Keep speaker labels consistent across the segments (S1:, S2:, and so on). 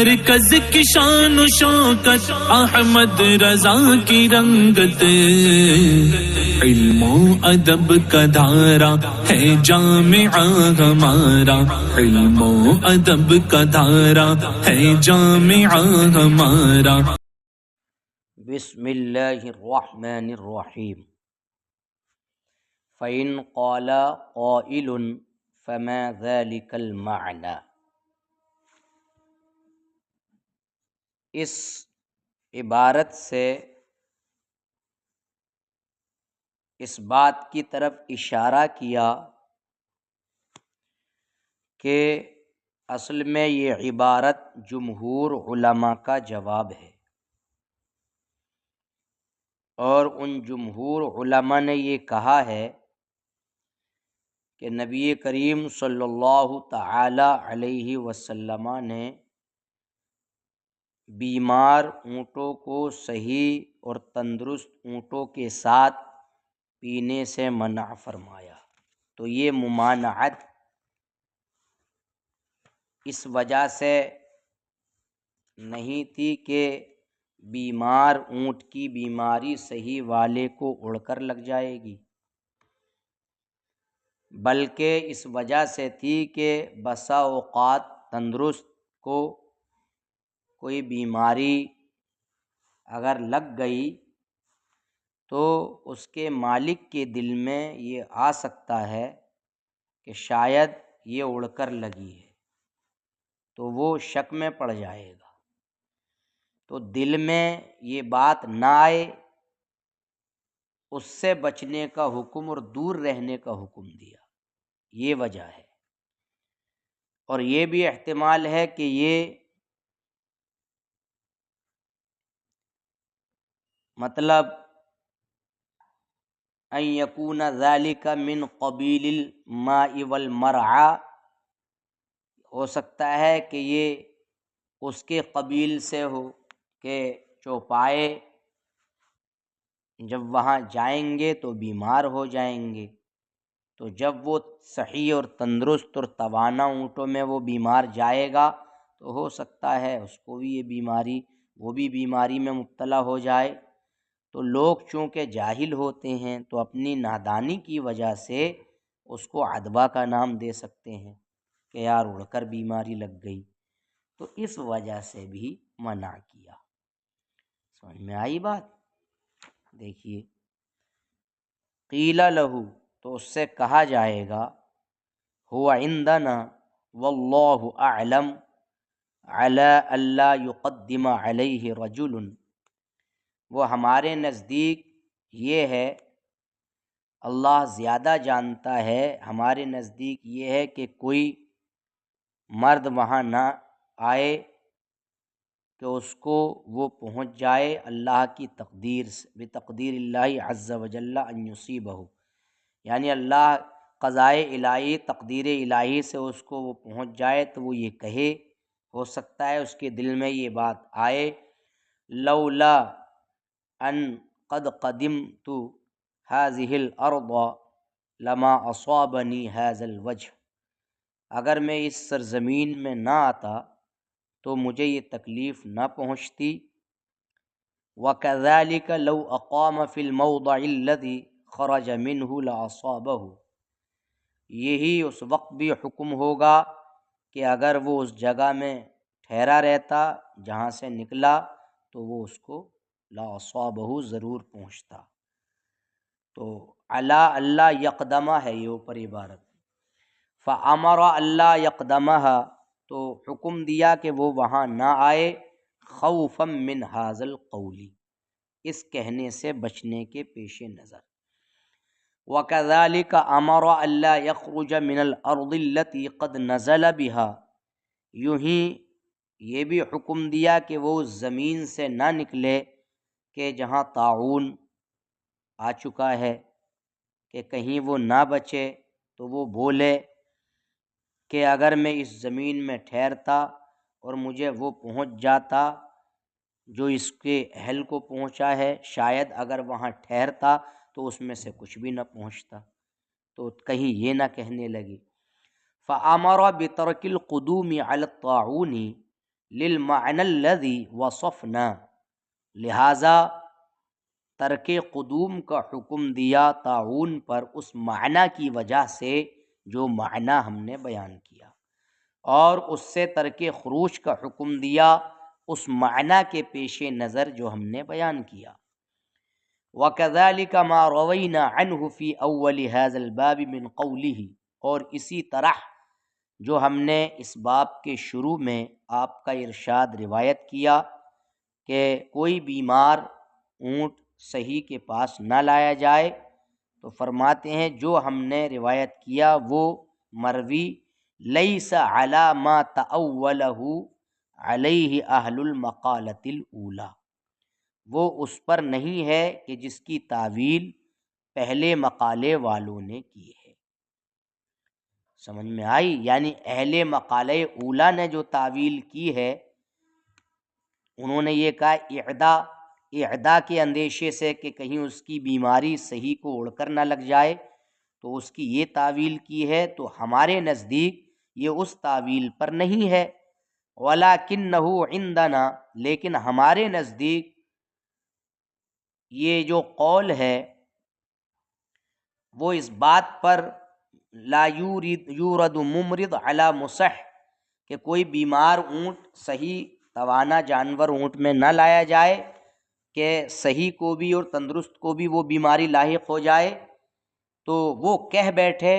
S1: مرکز کی شان و شوکت احمد رضا کی رنگت، علم و ادب کا دھارا ہے جامعہ ہمارا، علم و ادب کا دھارا ہے جامعہ ہمارا۔
S2: بسم اللہ الرحمن الرحیم۔ فَإِنْ قَالَ قَائِلٌ فَمَا ذَلِكَ الْمَعْنَى۔ اس عبارت سے اس بات کی طرف اشارہ کیا کہ اصل میں یہ عبارت جمہور علماء کا جواب ہے، اور ان جمہور علماء نے یہ کہا ہے کہ نبی کریم صلی اللہ تعالی علیہ وسلم نے بیمار اونٹوں کو صحیح اور تندرست اونٹوں کے ساتھ پینے سے منع فرمایا۔ تو یہ ممانعت اس وجہ سے نہیں تھی کہ بیمار اونٹ کی بیماری صحیح والے کو اڑ کر لگ جائے گی، بلکہ اس وجہ سے تھی کہ بسا اوقات تندرست کو کوئی بیماری اگر لگ گئی تو اس کے مالک کے دل میں یہ آ سکتا ہے کہ شاید یہ اڑ کر لگی ہے، تو وہ شک میں پڑ جائے گا۔ تو دل میں یہ بات نہ آئے، اس سے بچنے کا حکم اور دور رہنے کا حکم دیا، یہ وجہ ہے۔ اور یہ بھی احتمال ہے کہ یہ مطلب ان یکون ذالک من قبیل الماء والمرعى، ہو سکتا ہے کہ یہ اس کے قبیل سے ہو کہ چوپائے جب وہاں جائیں گے تو بیمار ہو جائیں گے، تو جب وہ صحیح اور تندرست اور توانا اونٹوں میں وہ بیمار جائے گا تو ہو سکتا ہے اس کو بھی یہ بیماری، وہ بھی بیماری میں مبتلا ہو جائے۔ تو لوگ چونکہ جاہل ہوتے ہیں تو اپنی نادانی کی وجہ سے اس کو عدوہ کا نام دے سکتے ہیں کہ یار اڑ کر بیماری لگ گئی، تو اس وجہ سے بھی منع کیا۔ سمجھ میں آئی بات؟ دیکھیے، قیل لہو، تو اس سے کہا جائے گا، هو عندنا واللہ اعلم علی الا یقدم علیہ رجل، وہ ہمارے نزدیک یہ ہے، اللہ زیادہ جانتا ہے، ہمارے نزدیک یہ ہے کہ کوئی مرد وہاں نہ آئے کہ اس کو وہ پہنچ جائے اللہ کی تقدیر سے، بتقدیر اللہ عز وجل ان یصیبہ، یعنی اللہ قضائے الہی تقدیر الہی سے اس کو وہ پہنچ جائے تو وہ یہ کہے، ہو سکتا ہے اس کے دل میں یہ بات آئے، لولا ان قد قدمت هذه الارض لما اصابنی هذا الوجه، اگر میں اس سرزمین میں نہ آتا تو مجھے یہ تکلیف نہ پہنچتی۔ وَكَذَلِكَ لَوْ أَقَامَ فِي الْمَوْضَعِ الَّذِي خَرَجَ مِنْهُ لَأَصَابَهُ، یہی اس وقت بھی حکم ہوگا کہ اگر وہ اس جگہ میں ٹھہرا رہتا جہاں سے نکلا تو وہ اس کو لَأَصَابَهُ ضرور پہنچتا۔ تو علی اللہ یقدمہ ہے یہ اوپر عبارت، فَأَمَرَ اللہ یقدمها، تو حکم دیا کہ وہ وہاں نہ آئے، خوفا من ھذا القول، اس کہنے سے بچنے کے پیش نظر۔ وَكَذَلِكَ أَمَرَ أَلَّا يَخْرُجَ مِنَ الْأَرْضِ الَّتِي قَدْ نَزَلَ بِهَا، یوں ہی یہ بھی حکم دیا کہ وہ اس زمین سے نہ نکلے کہ جہاں طاعون آ چکا ہے، کہ کہیں وہ نہ بچے تو وہ بولے کہ اگر میں اس زمین میں ٹھہرتا اور مجھے وہ پہنچ جاتا جو اس کے اہل کو پہنچا ہے، شاید اگر وہاں ٹھہرتا تو اس میں سے کچھ بھی نہ پہنچتا، تو کہیں یہ نہ کہنے لگے۔ فَأَمَرَ بِتَرْكِ الْقُدُومِ عَلَى الطَّاعُونِ، للمعنى الذي وصفنا، لہذا ترک قدوم کا حکم دیا طاعون پر اس معنی کی وجہ سے جو معنی ہم نے بیان کیا، اور اس سے ترک خروج کا حکم دیا اس معنی کے پیش نظر جو ہم نے بیان کیا۔ وَكَذَلِكَ مَا رَوَيْنَا عَنْهُ فِي أَوَّلِ هَذَا الْبَابِ مِنْ قَوْلِهِ، اور اسی طرح جو ہم نے اس باب کے شروع میں آپ کا ارشاد روایت کیا کہ کوئی بیمار اونٹ صحیح کے پاس نہ لایا جائے، تو فرماتے ہیں جو ہم نے روایت کیا وہ مروی لیس علی ما تأولہ علیہ اہل المقالۃ الاولی، وہ اس پر نہیں ہے کہ جس کی تعویل پہلے مقالے والوں نے کی ہے۔ سمجھ میں آئی؟ یعنی اہل مقالے اولا نے جو تعویل کی ہے، انہوں نے یہ کہا اعدا کے اندیشے سے کہ کہیں اس کی بیماری صحیح کو اڑ کر نہ لگ جائے، تو اس کی یہ تعویل کی ہے، تو ہمارے نزدیک یہ اس تعویل پر نہیں ہے۔ وَلَكِنَّهُ عِندَنَا، لیکن ہمارے نزدیک یہ جو قول ہے وہ اس بات پر لا یورد ممرض علی مصح، کہ کوئی بیمار اونٹ صحیح توانا جانور اونٹ میں نہ لایا جائے کہ صحیح کو بھی اور تندرست کو بھی وہ بیماری لاحق ہو جائے، تو وہ کہہ بیٹھے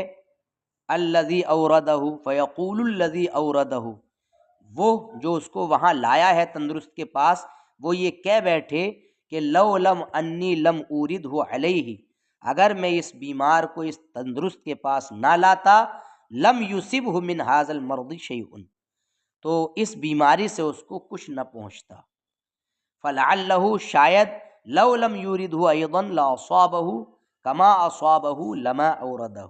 S2: الذی اوردہ فیقول الذی اوردہ، وہ جو اس کو وہاں لایا ہے تندرست کے پاس، وہ یہ کہہ بیٹھے کہ لو لم انی لم اوردہ علیہ، اگر میں اس بیمار کو اس تندرست کے پاس نہ لاتا لم یصبہ من ھذا المرض شیء، تو اس بیماری سے اس کو کچھ نہ پہنچتا۔ فلعلہ، شاید لو لم یوردہ ایضا لاصابہ کما اصابہ لما اوردہ،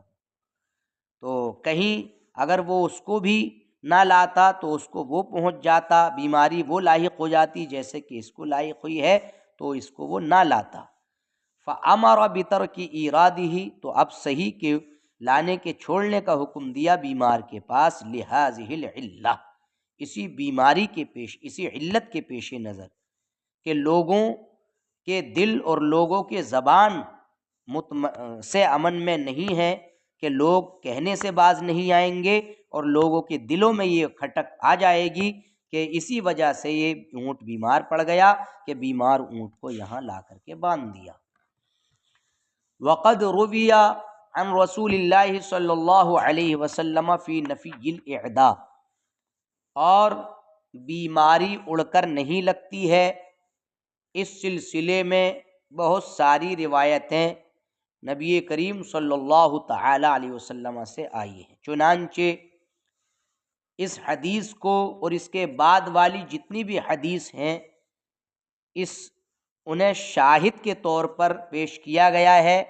S2: تو کہیں اگر وہ اس کو بھی نہ لاتا تو اس کو وہ پہنچ جاتا، بیماری وہ لاحق ہو جاتی جیسے کہ اس کو لاحق ہوئی ہے، تو اس کو وہ نہ لاتا۔ فامر بترک ایرادہ، تو اب صحیح کے لانے کے چھوڑنے کا حکم دیا بیمار کے پاس، لہذہ العلہ، اسی بیماری کے اسی علت کے پیش نظر کہ لوگوں کے دل اور لوگوں کے زبان سے امن میں نہیں ہے، کہ لوگ کہنے سے باز نہیں آئیں گے اور لوگوں کے دلوں میں یہ کھٹک آ جائے گی کہ اسی وجہ سے یہ اونٹ بیمار پڑ گیا کہ بیمار اونٹ کو یہاں لا کر کے باندھ دیا۔ وقد روی عن رسول اللہ صلی اللہ علیہ وسلم فی نفی الاعداء، اور بیماری اڑ کر نہیں لگتی ہے، اس سلسلے میں بہت ساری روایتیں نبی کریم صلی اللہ تعالی علیہ وسلم سے آئی ہیں، چنانچہ اس حدیث کو اور اس کے بعد والی جتنی بھی حدیث ہیں انہیں شاہد کے طور پر پیش کیا گیا ہے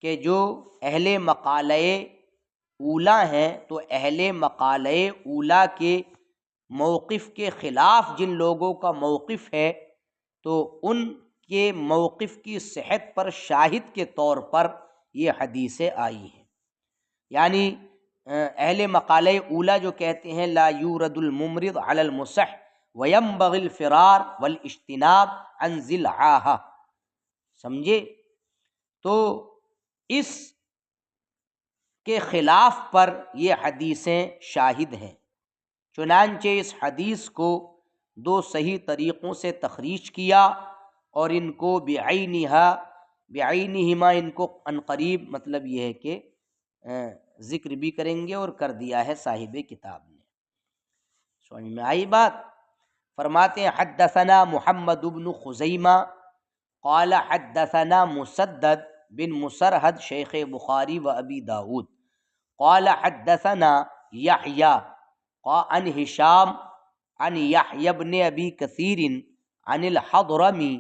S2: کہ جو اہل مقالہ اولا ہیں، تو اہل مقالہ اولا کے موقف کے خلاف جن لوگوں کا موقف ہے، تو ان کے موقف کی صحت پر شاہد کے طور پر یہ حدیثیں آئی ہیں۔ یعنی اہل مقالہ اولا جو کہتے ہیں لا یورد الممرض علی المصح وینبغی الفرار والاجتناب عن ذی العاہہ، سمجھے؟ تو اس کے خلاف پر یہ حدیثیں شاہد ہیں، چنانچہ اس حدیث کو دو صحیح طریقوں سے تخریج کیا اور ان کو بعینہما ان کو عنقریب مطلب یہ ہے کہ ذکر بھی کریں گے اور کر دیا ہے صاحب کتاب نے۔ سمجھ میں آئی بات؟ فرماتے ہیں حدثنا محمد بن خزیمہ قال حدثنا مسدد بن مسرحد شیخ بخاری و ابی داود قال حدثنا یحییٰ عن ہشام عن یحییٰ بن ابی کثیر عن الحضرمی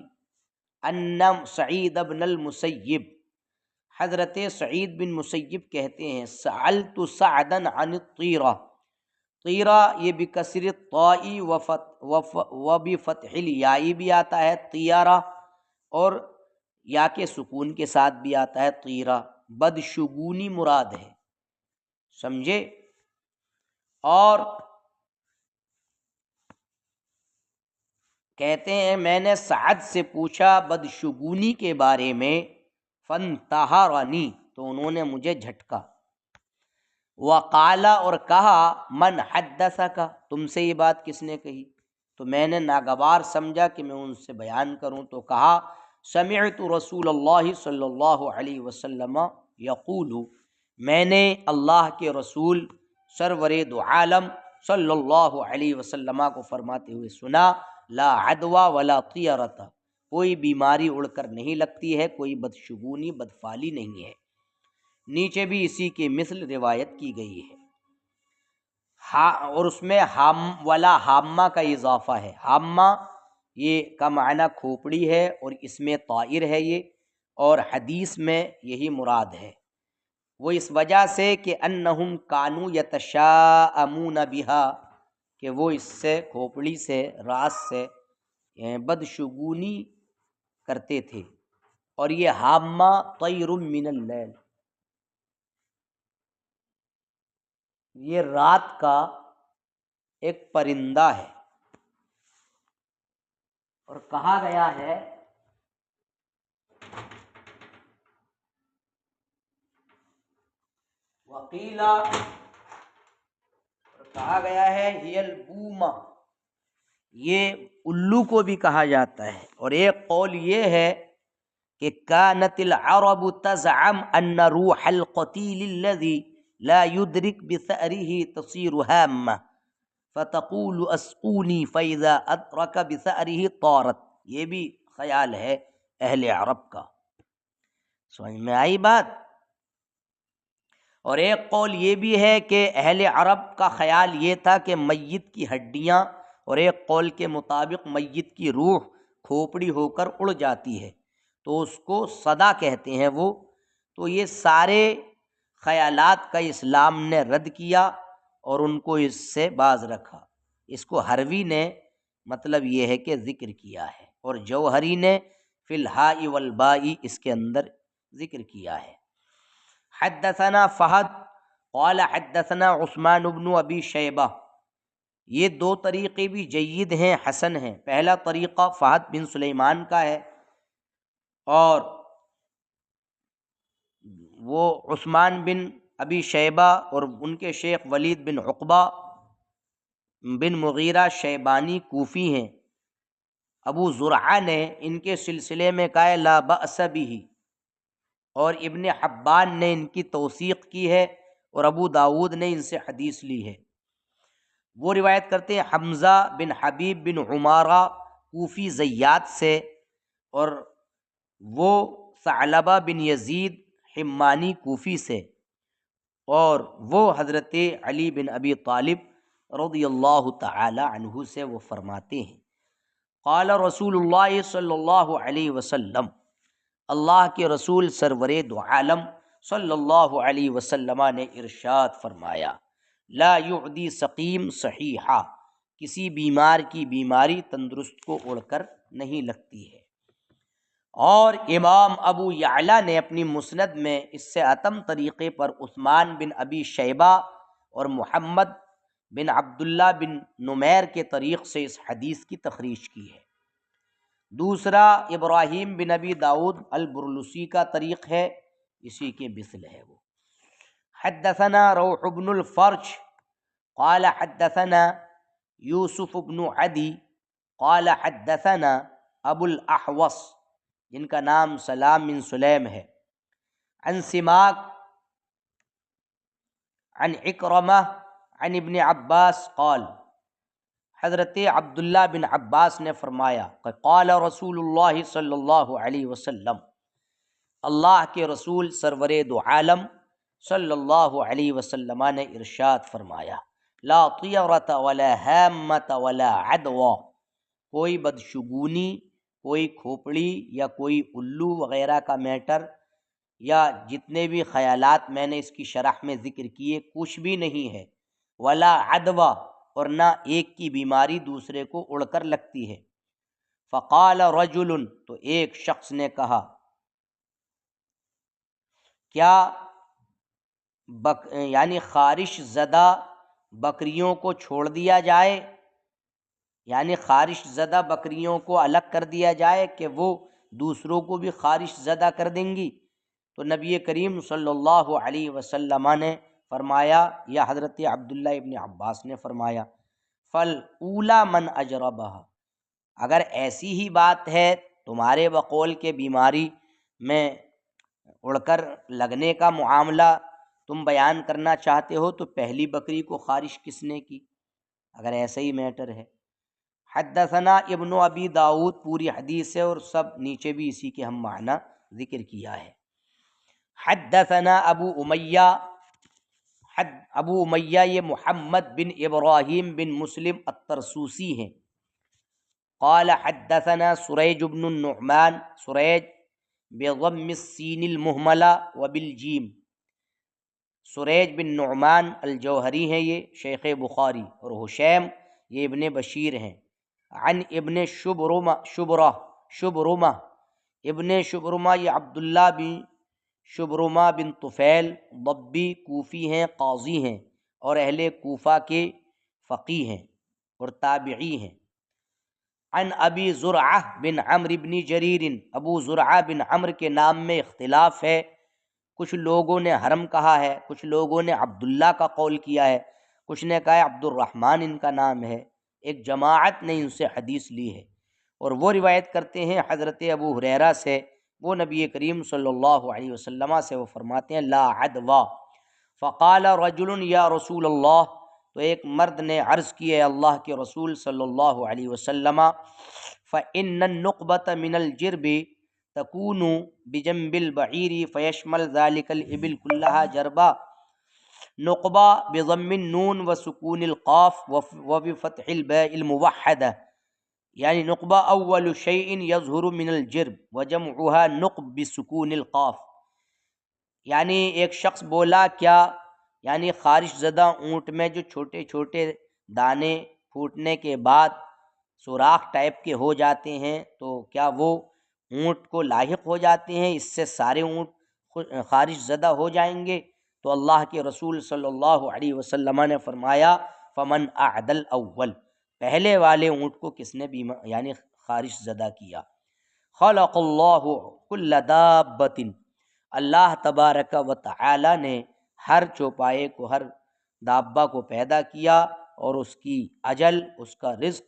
S2: ان سعید بن المسیب، حضرت سعید بن مسیب کہتے ہیں سألت سعدا عن الطیرہ، طیرہ یہ بکسر الطاء و بفتح الیاء بھی آتا ہے طیارہ، اور یا کے سکون کے ساتھ بھی آتا ہے طیرہ، بدشگونی مراد ہے، سمجھے؟ اور کہتے ہیں میں نے سعد سے پوچھا بدشگونی کے بارے میں، فانتہرنی، تو انہوں نے مجھے جھٹکا، وقالا، اور کہا، من حدثک، تم سے یہ بات کس نے کہی؟ تو میں نے ناگوار سمجھا کہ میں ان سے بیان کروں، تو کہا، سمعت رسول اللہ صلی اللہ علیہ وسلم یقول، میں نے اللہ کے رسول سرور دو عالم صلی اللہ علیہ وسلم کو فرماتے ہوئے سنا، لا عدوى ولا طیرۃ، کوئی بیماری اڑ کر نہیں لگتی ہے، کوئی بدشگونی بدفالی نہیں ہے۔ نیچے بھی اسی کے مثل روایت کی گئی ہے، اور اس میں ولا حامہ کا اضافہ ہے۔ حامہ یہ کا معنی کھوپڑی ہے، اور اس میں طائر ہے یہ، اور حدیث میں یہی مراد ہے۔ وہ اس وجہ سے کہ انہم کانوا یتشاءمون بہا، کہ وہ اس سے کھوپڑی سے راس سے بدشگونی کرتے تھے۔ اور یہ حامہ طیر من اللیل، یہ رات کا ایک پرندہ ہے، اور کہا گیا ہے وقیلا، اور کہا گیا ہے ہی البومہ، یہ الو کو بھی کہا جاتا ہے۔ اور ایک قول یہ ہے کہ کانت العرب تزعم ان روح القتیل الذي لا يدرك بثأره تصير هامة فتقول اسقوني فإذا أدرك بثأره طارت، یہ بھی خیال ہے اہل عرب کا۔ سمجھ میں آئی بات؟ اور ایک قول یہ بھی ہے کہ اہل عرب کا خیال یہ تھا کہ میت کی ہڈیاں، اور ایک قول کے مطابق میت کی روح کھوپڑی ہو کر اڑ جاتی ہے، تو اس کو صدا کہتے ہیں وہ۔ تو یہ سارے خیالات کا اسلام نے رد کیا اور ان کو اس سے باز رکھا۔ اس کو ہروی نے مطلب یہ ہے کہ ذکر کیا ہے، اور جوہری نے فی الہاء والباء اس کے اندر ذکر کیا ہے۔ حدثنا فہد قال حدثنا عثمان بن ابی شیبہ، یہ دو طریقے بھی جید ہیں، حسن ہیں۔ پہلا طریقہ فہد بن سلیمان کا ہے، اور وہ عثمان بن ابی شیبہ اور ان کے شیخ ولید بن عقبہ بن مغیرہ شیبانی کوفی ہیں۔ ابو زرعہ نے ان کے سلسلے میں کہا لا بأس بہ، اور ابن حبان نے ان کی توثیق کی ہے، اور ابو داود نے ان سے حدیث لی ہے۔ وہ روایت کرتے ہیں حمزہ بن حبیب بن عمارہ کوفی زیات سے، اور وہ ثعلبہ بن یزید حمانی کوفی سے، اور وہ حضرت علی بن ابی طالب رضی اللہ تعالی عنہ سے وہ فرماتے ہیں قال رسول اللہ صلی اللہ علیہ وسلم، اللہ کے رسول سرور دو عالم صلی اللہ علیہ وسلم نے ارشاد فرمایا، لا یعدی سقیم صحیحہ، کسی بیمار کی بیماری تندرست کو اڑ کر نہیں لگتی ہے۔ اور امام ابو یعلا نے اپنی مسند میں اس سے اتم طریقے پر عثمان بن ابی شیبہ اور محمد بن عبداللہ بن نمیر کے طریق سے اس حدیث کی تخریج کی ہے۔ دوسرا ابراہیم بن ابی داود البرلسی کا طریق ہے، اسی کے مثل ہے وہ۔ حدثنا روح بن الفرج قال حدثنا یوسف بن عدی قال حدثنا ابو الاحوص، جن کا نام سلام بن سلیم ہے، عن سماک عن اکرمہ عن ابن عباس قال، حضرت عبداللہ بن عباس نے فرمایا کہ قال رسول اللہ صلی اللہ علیہ وسلم، اللہ کے رسول سرور دو عالم صلی اللہ علیہ وسلم نے ارشاد فرمایا، لا طیرۃ ولا ہامۃ ولا عدوى، کوئی بدشگونی، کوئی کھوپڑی یا کوئی الو وغیرہ کا میٹر یا جتنے بھی خیالات میں نے اس کی شرح میں ذکر کیے کچھ بھی نہیں ہے، ولا عدوى، اور نہ ایک کی بیماری دوسرے کو اڑ کر لگتی ہے۔ فقال رجل، تو ایک شخص نے کہا، کیا یعنی خارش زدہ بکریوں کو چھوڑ دیا جائے؟ یعنی خارش زدہ بکریوں کو الگ کر دیا جائے کہ وہ دوسروں کو بھی خارش زدہ کر دیں گی؟ تو نبی کریم صلی اللہ علیہ وسلم نے فرمایا، یا حضرت عبداللہ ابن عباس نے فرمایا، فل اولا من اجربہ، اگر ایسی ہی بات ہے تمہارے بقول کے بیماری میں اڑ کر لگنے کا معاملہ تم بیان کرنا چاہتے ہو تو پہلی بکری کو خارش کس نے کی، اگر ایسا ہی میٹر ہے۔ حدثنا ابن ابی داود، پوری حدیث ہے اور سب نیچے بھی اسی کے ہم معنی ذکر کیا ہے۔ حدثنا ابو امیہ یہ محمد بن ابراہیم بن مسلم الترسوسی ہیں۔ قال حدثنا سریج بن النعمان، سریج بضم السین المہملہ وبالجیم، سریج بن نعمان الجوہری ہیں یہ شیخ بخاری، اور حشیم یہ ابن بشیر ہیں۔ عن ابن شبرمہ ابن شبرمہ یہ عبداللہ بن شبرمہ بن طفیل ضبی کوفی ہیں، قاضی ہیں اور اہل کوفہ کے فقیہ ہیں اور تابعی ہیں۔ عن ابی زرعہ بن عمرو بن جریر، ابو زرعہ بن عمرو کے نام میں اختلاف ہے، کچھ لوگوں نے حرم کہا ہے، کچھ لوگوں نے عبداللہ کا قول کیا ہے، کچھ نے کہا ہے عبد الرحمن ان کا نام ہے، ایک جماعت نے ان سے حدیث لی ہے، اور وہ روایت کرتے ہیں حضرت ابو ہریرہ سے، وہ نبی کریم صلی اللہ علیہ وسلم سے وہ فرماتے ہیں لا عدوا، فقال رجل یا رسول اللہ، تو ایک مرد نے عرض کی ہے اللہ کے رسول صلی اللہ علیہ وسلم، فإن النقبة من الجرب تكون بجنب البعیر فيشمل ذلك الإبل كلها جربا، نقبہ بضم النون وسکون القاف وبفتح الباء الموحدہ، یعنی نقبہ اول شیء یظہر من الجرب وجمعها نقب بسکون القاف، یعنی ایک شخص بولا کیا، یعنی خارش زدہ اونٹ میں جو چھوٹے چھوٹے دانے پھوٹنے کے بعد سوراخ ٹائپ کے ہو جاتے ہیں تو کیا وہ اونٹ کو لاحق ہو جاتے ہیں، اس سے سارے اونٹ خارش زدہ ہو جائیں گے؟ تو اللہ کے رسول صلی اللہ علیہ وسلم نے فرمایا فمن اعدل اول، پہلے والے اونٹ کو کس نے یعنی خارش زدہ کیا۔ خلق اللہ کل دابۃ، اللہ تبارک و تعالی نے ہر چوپائے کو، ہر دابہ کو پیدا کیا اور اس کی اجل، اس کا رزق،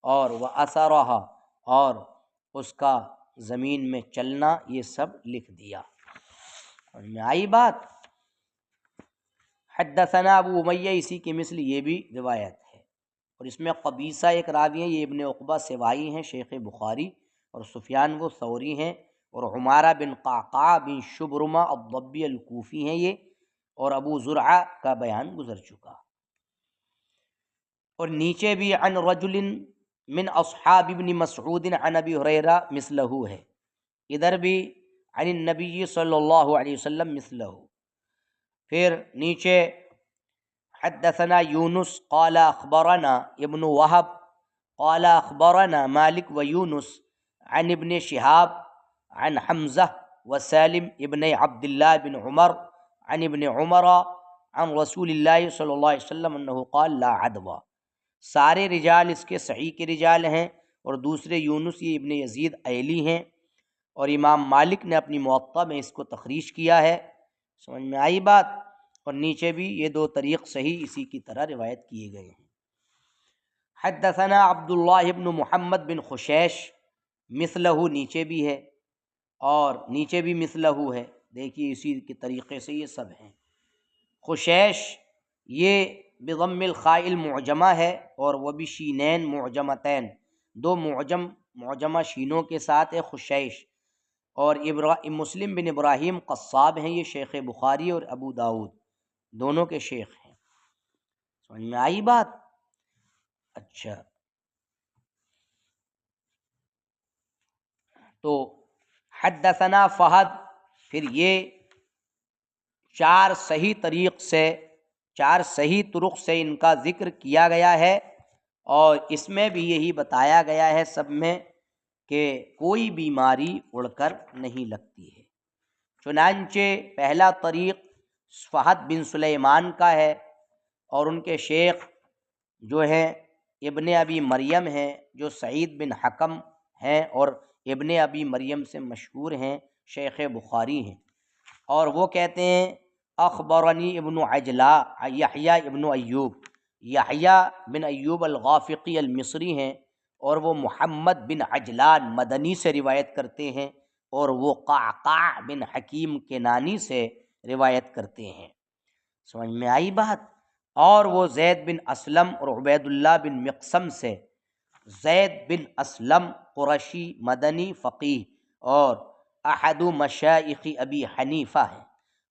S2: اور وَأَثَرَهَا، اور اس کا زمین میں چلنا، یہ سب لکھ دیا۔ اور میں آئی بات، حدثنا ابو امیہ اسی کے مثل یہ بھی روایت ہے، اور اس میں قبیصہ ایک راوی ہیں، یہ ابن عقبہ سوائی ہیں شیخ بخاری، اور سفیان وہ ثوری ہیں، اور عمارہ بن قعقاع بن شبرمہ الضبی الکوفی ہیں یہ، اور ابو زرعہ کا بیان گزر چکا۔ اور نیچے بھی عن رجل من اصحاب ابن مسعود عن ابی ہریرہ مثلہ ہے، ادھر بھی عن النبی صلی اللہ علیہ وسلم مثلہ۔ پھر نیچے حدثنا یونس قال اخبرنا ابن وہب قال اخبرنا مالک و یونس عن ابن شہاب عن حمزہ و سالم ابن عبداللہ بن عمر عن ابن عمر عن رسول اللہ صلی اللہ علیہ وسلم انہ قال لا عدوى، سارے رجال اس کے صحیح کے رجال ہیں، اور دوسرے یونس یہ ابن یزید ایلی ہیں، اور امام مالک نے اپنی موطا میں اس کو تخریج کیا ہے۔ سمجھ میں آئی بات؟ اور نیچے بھی یہ دو طریق صحیح اسی کی طرح روایت کیے گئے ہیں۔ حدثنا عبداللہ بن محمد بن خشیش مثلہ، نیچے بھی ہے اور نیچے بھی مثلہ ہے، دیکھیے اسی کے طریقے سے یہ سب ہیں۔ خشیش یہ بضم الخاء المعجمہ ہے، اور وہ بھی شینین معجمتین، دو معجمہ شینوں کے ساتھ ہے خشیش، اور مسلم بن ابراہیم قصاب ہیں یہ شیخ بخاری اور ابو داود دونوں کے شیخ ہیں۔ سمجھ میں آئی بات؟ اچھا، تو حدثنا فہد، پھر یہ چار صحیح طرق سے ان کا ذکر کیا گیا ہے، اور اس میں بھی یہی بتایا گیا ہے سب میں کہ کوئی بیماری اڑ کر نہیں لگتی ہے۔ چنانچہ پہلا طریق فہد بن سلیمان کا ہے، اور ان کے شیخ جو ہیں ابن ابی مریم ہیں جو سعید بن حکم ہیں اور ابن ابی مریم سے مشہور ہیں، شیخ بخاری ہیں، اور وہ کہتے ہیں اخبرنی ابن عجلہ یحییٰ ابن ایوب، یحییٰ بن ایوب الغافقی المصری ہیں، اور وہ محمد بن عجلان مدنی سے روایت کرتے ہیں، اور وہ قعقاع بن حکیم کنانی سے روایت کرتے ہیں۔ سمجھ میں آئی بات؟ اور وہ زید بن اسلم اور عبید اللہ بن مقسم سے، زید بن اسلم قرشی مدنی فقیہ اور احد مشائخ ابی حنیفہ ہیں،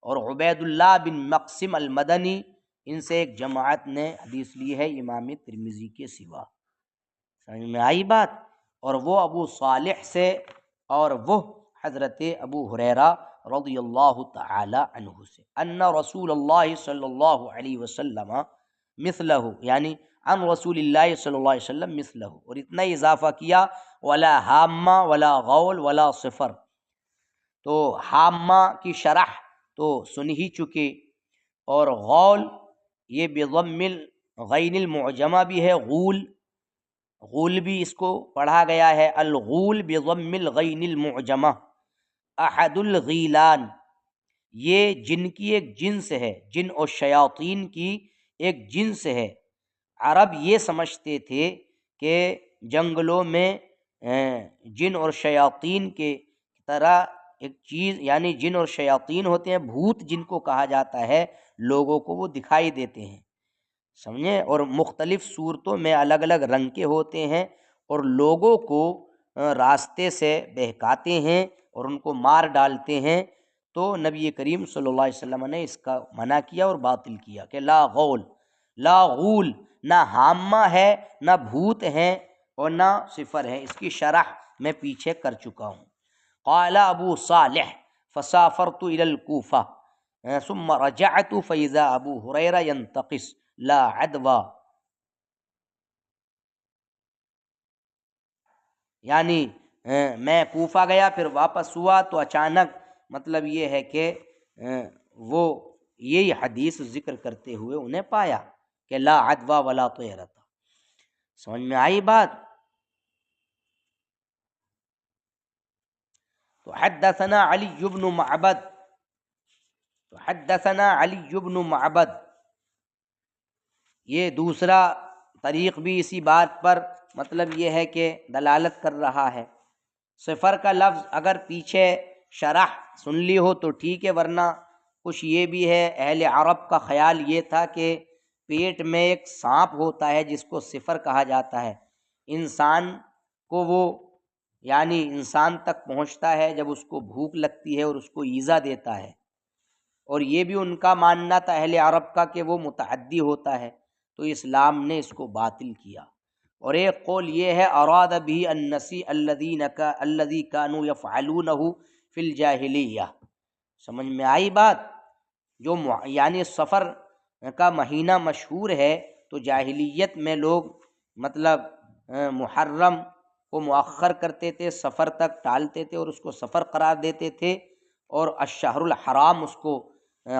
S2: اور عبید اللہ بن مقسم المدنی، ان سے ایک جماعت نے حدیث لی ہے امام ترمذی کے سوا۔ سمجھ میں آئی بات؟ اور وہ ابو صالح سے، اور وہ حضرت ابو ہریرہ رضی اللہ تعالی عنہ سے، ان رسول اللہ صلی اللہ علیہ وسلم مثلہ، یعنی عن رسول اللہ صلی اللہ علیہ وسلم مثلہ، اور اتنا ہی اضافہ کیا ولا حامہ ولا غول ولا صفر۔ تو حامہ کی شرح تو سن ہی چکے، اور غول یہ بضم الغین المعجمہ بھی ہے، غول، غول بھی اس کو پڑھا گیا ہے، الغول بضم الغین المعجمہ، احد الغیلان، یہ جن کی ایک جنس ہے، جن اور شیاطین کی ایک جنس ہے۔ عرب یہ سمجھتے تھے کہ جنگلوں میں جن اور شیاطین کے طرح ایک چیز، یعنی جن اور شیاطین ہوتے ہیں، بھوت جن کو کہا جاتا ہے، لوگوں کو وہ دکھائی دیتے ہیں، سمجھے، اور مختلف صورتوں میں الگ الگ رنگ کے ہوتے ہیں، اور لوگوں کو راستے سے بہکاتے ہیں اور ان کو مار ڈالتے ہیں۔ تو نبی کریم صلی اللہ علیہ وسلم نے اس کا منع کیا اور باطل کیا کہ لا غول، لا غول، نہ حامہ ہے، نہ بھوت ہیں، اور نہ صفر ہے۔ اس کی شرح میں پیچھے کر چکا ہوں۔ قال ابو صالح فسافرت الى الكوفہ ثم رجعت فاذا ابو ہریرہ ينتقص لا عدوى، یعنی میں کوفہ گیا، پھر واپس ہوا تو اچانک مطلب یہ ہے کہ وہ یہی حدیث ذکر کرتے ہوئے انہیں پایا کہ لا عدوى ولا طیرۃ۔ سمجھ میں آئی بات؟ تو حدثنا علی بن معبد، تو حدثنا علی بن معبد، یہ دوسرا طریق بھی اسی بات پر مطلب یہ ہے کہ دلالت کر رہا ہے۔ صفر کا لفظ اگر پیچھے شرح سن لی ہو تو ٹھیک ہے، ورنہ کچھ یہ بھی ہے، اہل عرب کا خیال یہ تھا کہ پیٹ میں ایک سانپ ہوتا ہے جس کو صفر کہا جاتا ہے، انسان کو وہ یعنی انسان تک پہنچتا ہے جب اس کو بھوک لگتی ہے اور اس کو ایذا دیتا ہے، اور یہ بھی ان کا ماننا تھا اہل عرب کا کہ وہ متعدی ہوتا ہے، تو اسلام نے اس کو باطل کیا۔ اور ایک قول یہ ہے اراد بھی النسی الذی کانوا یفعلونہ فی الجاہلیہ۔ سمجھ میں آئی بات؟ جو یعنی سفر کا مہینہ مشہور ہے، تو جاہلیت میں لوگ مطلب محرم کو مؤخر کرتے تھے، سفر تک ٹالتے تھے اور اس کو سفر قرار دیتے تھے، اور الشہر الحرام اس کو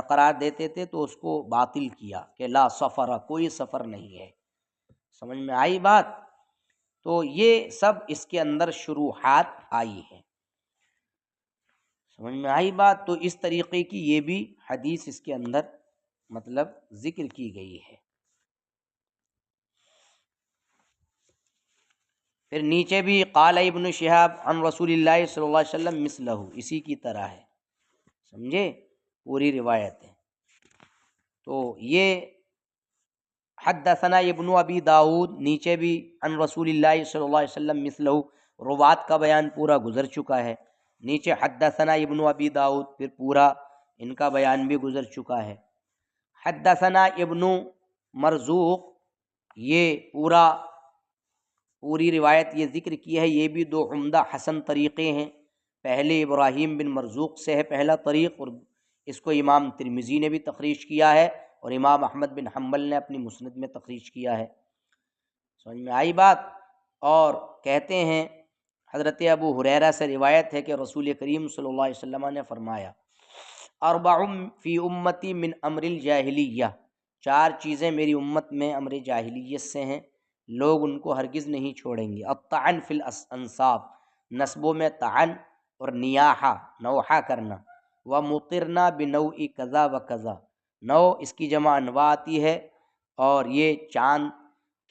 S2: قرار دیتے تھے، تو اس کو باطل کیا کہ لا سفر، کوئی سفر نہیں ہے۔ سمجھ میں آئی بات؟ تو یہ سب اس کے اندر شروحات آئی ہیں۔ سمجھ میں آئی بات؟ تو اس طریقے کی یہ بھی حدیث اس کے اندر مطلب ذکر کی گئی ہے۔ پھر نیچے بھی قال ابن شہاب عن رسول اللہ صلی اللہ علیہ وسلم مثلہ، اسی کی طرح ہے، سمجھے، پوری روایت ہے۔ تو یہ حدثنا ابن ابی داود، نیچے بھی عن رسول اللہ صلی اللہ علیہ وسلم مثلہ، روات کا بیان پورا گزر چکا ہے، نیچے حدثنا ابن ابی داود، پھر پورا ان کا بیان بھی گزر چکا ہے۔ حدثنا ابن مرزوق، یہ پوری روایت یہ ذکر کی ہے، یہ بھی دو عمدہ حسن طریقے ہیں۔ پہلے ابراہیم بن مرزوق سے ہے پہلا طریق، اور اس کو امام ترمذی نے بھی تخریج کیا ہے، اور امام احمد بن حنبل نے اپنی مسند میں تخریج کیا ہے۔ سمجھ میں آئی بات؟ اور کہتے ہیں حضرت ابو ہریرہ سے روایت ہے کہ رسول کریم صلی اللہ علیہ وسلم نے فرمایا اربع فی امتی من امر الجاہلیہ، چار چیزیں میری امت میں امر جاہلیت سے ہیں، لوگ ان کو ہرگز نہیں چھوڑیں گے۔ الطعن فی الانصاب، نسبوں میں طعن اور نیاحہ نوحہ کرنا، ومطرنا بنوع کذا و کذا، نو اس کی جمع انواع آتی ہے، اور یہ چاند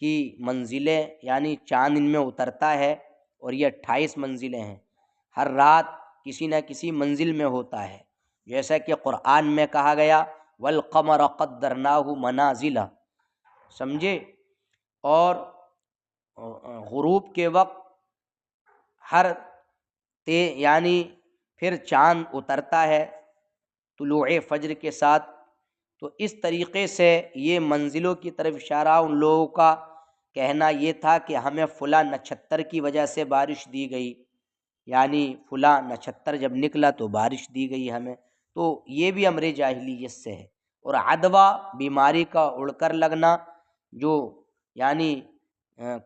S2: کی منزلیں یعنی چاند ان میں اترتا ہے، اور یہ 28 منزلیں ہیں، ہر رات کسی نہ کسی منزل میں ہوتا ہے، جیسا کہ قرآن میں کہا گیا والقمر قدرناہ منازل، سمجھے، اور غروب کے وقت ہر یعنی پھر چاند اترتا ہے طلوع فجر کے ساتھ۔ تو اس طریقے سے یہ منزلوں کی طرف اشارہ، ان لوگوں کا کہنا یہ تھا کہ ہمیں فلاں نچھتر کی وجہ سے بارش دی گئی، یعنی فلاں نچھتر جب نکلا تو بارش دی گئی ہمیں، تو یہ بھی امر جاہلیت سے ہے۔ اور عدوہ بیماری کا اڑ کر لگنا، جو یعنی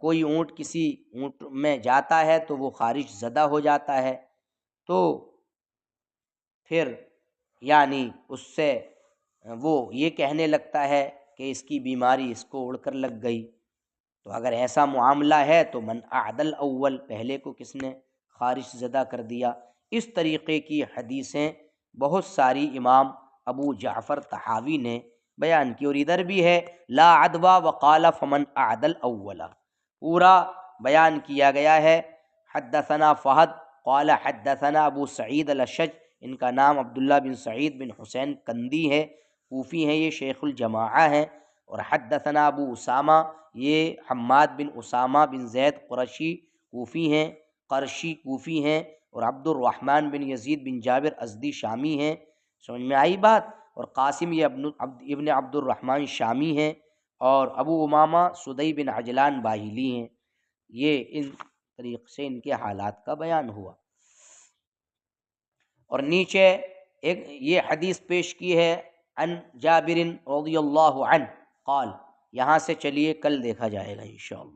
S2: کوئی اونٹ کسی اونٹ میں جاتا ہے تو وہ خارش زدہ ہو جاتا ہے، تو پھر یعنی اس سے وہ یہ کہنے لگتا ہے کہ اس کی بیماری اس کو اڑ کر لگ گئی۔ تو اگر ایسا معاملہ ہے تو من اعد الاول، پہلے کو کس نے خارش زدہ کر دیا۔ اس طریقے کی حدیثیں بہت ساری امام ابو جعفر طحاوی نے بیان کی، اور ادھر بھی ہے لا عدوى وقال فمن اعد الاول، پورا بیان کیا گیا ہے۔ حدثنا فہد قال حدثنا ابو سعید الاشج، ان کا نام عبداللہ بن سعید بن حسین کندی ہے، کوفی ہیں، یہ شیخ الجماعہ ہیں۔ اور حدثنا ابو اسامہ، یہ حماد بن اسامہ بن زید قرشی کوفی ہیں، قرشی کوفی ہیں، اور عبد الرحمن بن یزید بن جابر ازدی شامی ہیں، سمجھ میں آئی بات۔ اور قاسم یہ ابن عبد الرحمن شامی ہیں، اور ابو امامہ سدی بن عجلان باہلی ہیں۔ یہ ان طریق سے ان کے حالات کا بیان ہوا۔ اور نیچے ایک یہ حدیث پیش کی ہے عن جابر رضی اللہ عنہ قال، یہاں سے چلیے کل دیکھا جائے گا انشاءاللہ۔